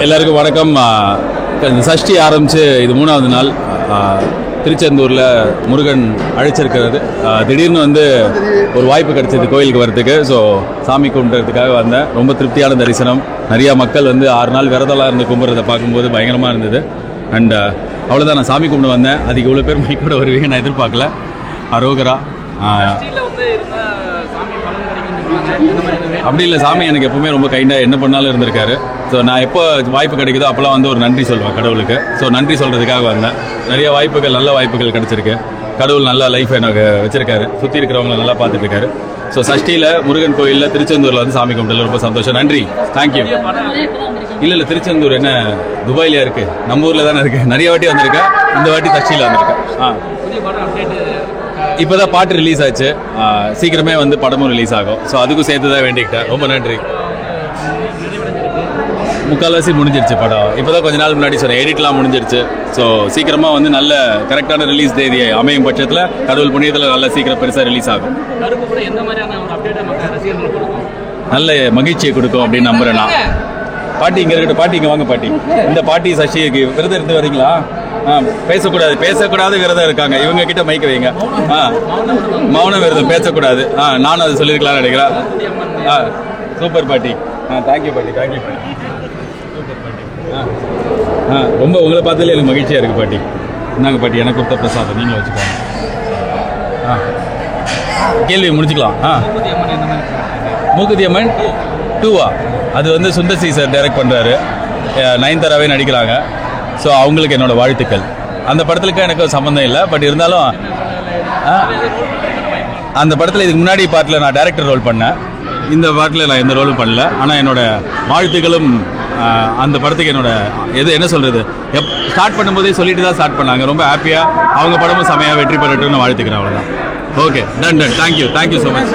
எல்லாருக்கும் வணக்கம். சஷ்டி ஆரம்பிச்சு இது 3வது நாள். திருச்செந்தூரில் முருகன் அழைச்சிருக்கிறது. திடீர்னு வந்து ஒரு வாய்ப்பு கிடைச்சது கோயிலுக்கு வரதுக்கு. ஸோ சாமி கும்பிட்றதுக்காக வந்தேன். ரொம்ப திருப்தியான தரிசனம். நிறையா மக்கள் வந்து 6 நாள் விரதலாம் இருந்து கும்பிட்றதை பார்க்கும்போது பயங்கரமாக இருந்தது. அண்ட் அவ்வளோதான், நான் சாமி கும்பிட்டு வந்தேன். அதுக்கு இவ்வளோ பேர் மைக்கூட வருவீங்க நான் எதிர்பார்க்கல. அரோகரா. அப்படி இல்லை, சாமி எனக்கு எப்பவுமே ரொம்ப கைண்டாக என்ன பண்ணாலும் இருந்திருக்காரு. ஸோ நான் எப்போ வாய்ப்பு கிடைக்குதோ அப்போலாம் வந்து ஒரு நன்றி சொல்வேன் கடவுளுக்கு. ஸோ நன்றி சொல்கிறதுக்காக வந்தேன். நிறைய வாய்ப்புகள், நல்ல வாய்ப்புகள் கிடச்சிருக்கு. கடவுள் நல்ல லைஃப் எனக்கு வச்சிருக்காரு. சுற்றி இருக்கிறவங்களை நல்லா பார்த்துட்டு இருக்காரு. ஸோ சஷ்டியில் முருகன் கோயிலில் திருச்செந்தூரில் வந்து சாமி கும்பிட்டல ரொம்ப சந்தோஷம். நன்றி, தேங்க்யூ. இல்லை திருச்செந்தூர் என்ன துபாயிலே இருக்குது, நம்ம ஊரில் தானே இருக்குது. நிறைய வாட்டி வந்திருக்கேன். இந்த வாட்டி சஷ்டியில் வந்திருக்கேன். இப்போதான் பாட்டு ரிலீஸ் ஆச்சு. சீக்கிரமே வந்து படமும் ரிலீஸ் ஆகும். ஸோ அதுக்கும் சேர்த்து தான் வேண்டிக்கிட்டேன். ரொம்ப நன்றி. முக்கால்வாசி முடிஞ்சிருச்சு படம். இப்போதான் கொஞ்ச நாள் முன்னாடி சொன்னேன், எடிட்லாம் முடிஞ்சிருச்சு. ஸோ சீக்கிரமாக வந்து நல்ல கரெக்டான ரிலீஸ் தேதி அமையும் பட்சத்தில் கடவுள் புண்ணியத்தில் நல்ல சீக்கிரம் பெருசாக ரிலீஸ் ஆகும். நல்ல மகிழ்ச்சியை கொடுக்கும் அப்படின்னு நம்புறேன் நான். பாட்டி இங்கே இருக்கட்டும். பாட்டி இங்கே வாங்க. பாட்டி, இந்த பாட்டி சஷ்டிக்கு விரதம் இருந்து வரீங்களா? பேசக்கூடாது விரதம் இருக்காங்க. இவங்க கிட்ட மைக்க வைங்க. மௌன விரதம், பேசக்கூடாது. நானும் அது சொல்லியிருக்கலாம்னு நினைக்கிறேன். சூப்பர் பாட்டி. தேங்க்யூ பாட்டி, தேங்க்யூ பாட்டி. சூப்பர் பாட்டி. ரொம்ப உங்களை பார்த்ததுல எனக்கு மகிழ்ச்சியாக இருக்குது பாட்டி. இந்தாங்க பாட்டி, எனக்கு கொடுத்த பிரசாதம் நீங்களும் வச்சுக்கோங்க. கேள்வி முடிச்சுக்கலாம். மூக்குத்தி அம்மன் 2 அது வந்து சுந்தர் சி சார் டைரக்ட் பண்ணுறாரு. நயன்தாராவே நடிக்கிறாங்க. ஸோ அவங்களுக்கு என்னோட வாழ்த்துக்கள். அந்த படத்துக்கு எனக்கு சம்மந்தம் இல்லை. பட் இருந்தாலும் அந்த படத்தில் இதுக்கு முன்னாடி பாட்டில் நான் டைரக்டர் ரோல் பண்ணேன். இந்த பாட்டில் நான் எந்த ரோலும் பண்ணல. ஆனால் என்னோட வாழ்த்துக்களும் அந்த படத்துக்கு என்னோட என்ன சொல்கிறது, ஸ்டார்ட் பண்ணும்போதே சொல்லிட்டு தான் ஸ்டார்ட் பண்ணாங்க. ரொம்ப ஹாப்பியாக அவங்க படமும் செமையாக வெற்றி பெறட்டும்னு வாழ்த்துக்கிறேன். அவ்வளோதான். Okay, done. Thank you so much.